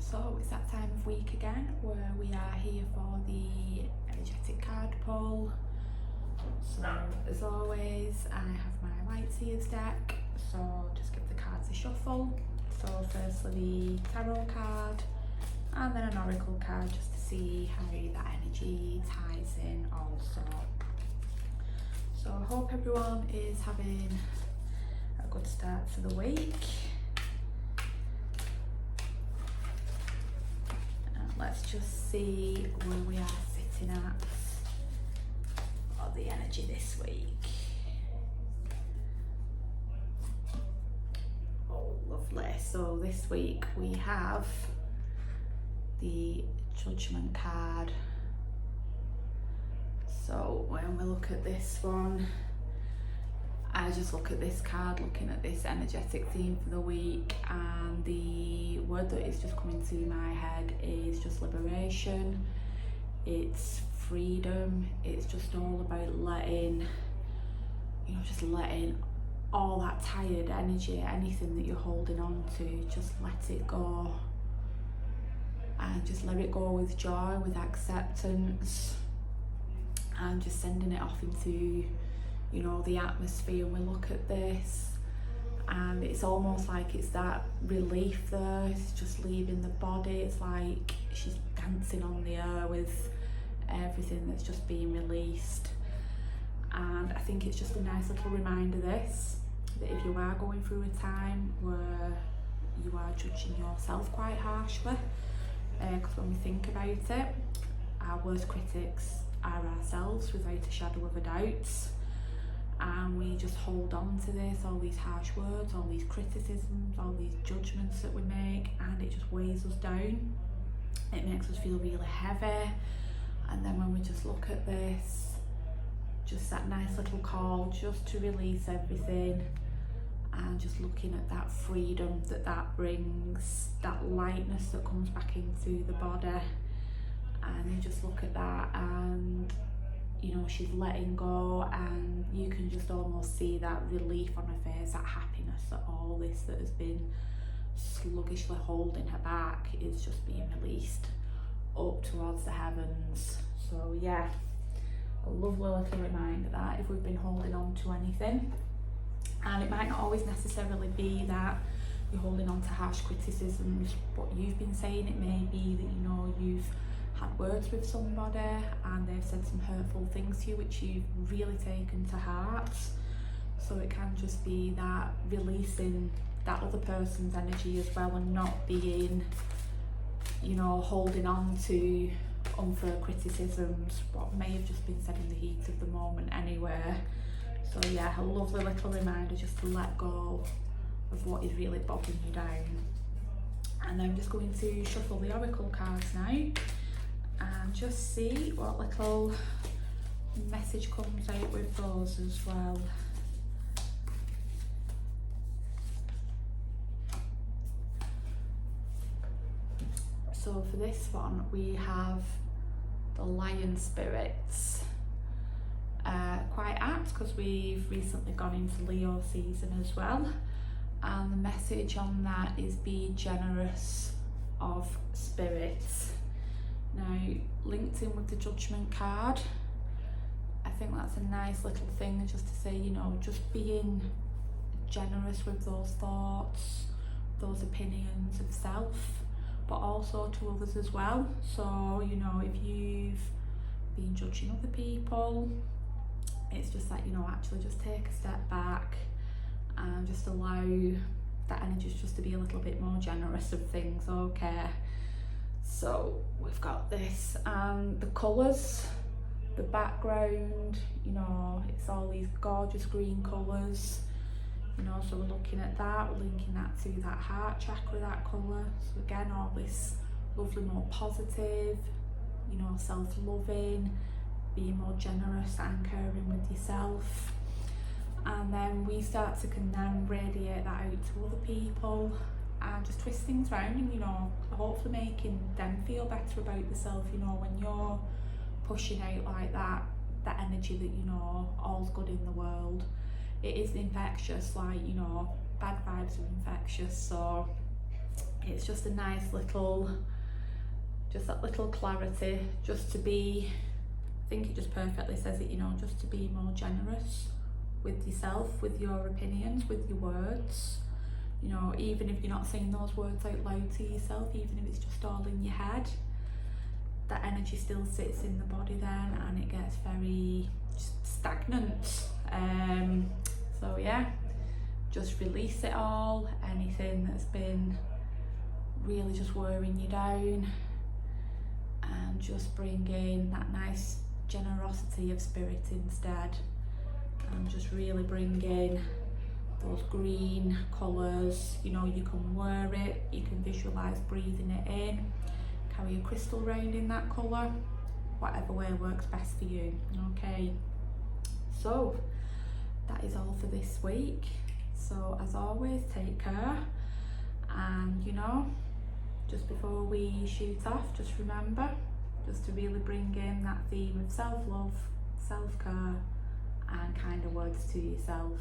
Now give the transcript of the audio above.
So it's that time of week again where we are here for the energetic card pull. So as always, I have my light seers deck, so just give the cards a shuffle. So firstly the tarot card and then an oracle card, just to see how that energy ties in also. So I hope everyone is having a good start to the week. Let's just see where we are sitting at for the energy this week. Oh, lovely. So this week we have the judgment card. So when we look at this one, I just look at this card, looking at this energetic theme for the week, and the word that is just coming to my head is just liberation. It's freedom. It's just all about letting, just letting all that tired energy, anything that you're holding on to, just let it go. And just let it go with joy, with acceptance, and just sending it off into the atmosphere. And we look at this and it's almost like it's that relief there. It's just leaving the body. It's like she's dancing on the air with everything that's just being released. And I think it's just a nice little reminder this, that if you are going through a time where you are judging yourself quite harshly, because when we think about it, our worst critics are ourselves without a shadow of a doubt. And we just hold on to this, all these harsh words, all these criticisms, all these judgments that we make, and it just weighs us down. It makes us feel really heavy. And then when we just look at this, just that nice little call just to release everything, and just looking at that freedom that brings, that lightness that comes back into the body, and you just look at that, and she's letting go, and you can just almost see that relief on her face, that happiness, that all this that has been sluggishly holding her back is just being released up towards the heavens. So yeah, a lovely little reminder that if we've been holding on to anything, and it might not always necessarily be that you're holding on to harsh criticisms, what you've been saying, it may be that you've had words with somebody and they've said some hurtful things to you which you've really taken to heart. So it can just be that releasing that other person's energy as well, and not being holding on to unfair criticisms, what may have just been said in the heat of the moment anyway. So yeah, a lovely little reminder just to let go of what is really bogging you down. And I'm just going to shuffle the oracle cards now and just see what little message comes out with those as well. So for this one we have the lion spirits. Quite apt because we've recently gone into Leo season as well, and the message on that is be generous of spirit. Now, linked in with the judgment card, I think that's a nice little thing just to say, just being generous with those thoughts, those opinions of self, but also to others as well. So, if you've been judging other people, it's just like, actually just take a step back and just allow that energy just to be a little bit more generous of things, okay? So we've got this, and the colours, the background, it's all these gorgeous green colours, so we're looking at that, we're linking that to that heart chakra, that colour. So again, all this lovely, more positive, self-loving, being more generous and caring with yourself. And then we start to can then radiate that out to other people, and just twist things around, and hopefully making them feel better about themselves. When you're pushing out like that energy that all's good in the world, it is infectious. Like bad vibes are infectious. So it's just a nice little, just that little clarity, just to be, I think it just perfectly says it, you know, just to be more generous with yourself, with your opinions, with your words. You know, even if you're not saying those words out loud to yourself, even if it's just all in your head, that energy still sits in the body then, and it gets very stagnant. So yeah, just release it all, anything that's been really just wearing you down, and just bring in that nice generosity of spirit instead, and just really bring in those green colours. You know, you can wear it, you can visualise breathing it in, carry a crystal round in that colour, whatever way works best for you. Okay, so that is all for this week. So as always, take care, and you know, just before we shoot off, just remember just to really bring in that theme of self-love, self-care, and kind of words to yourself.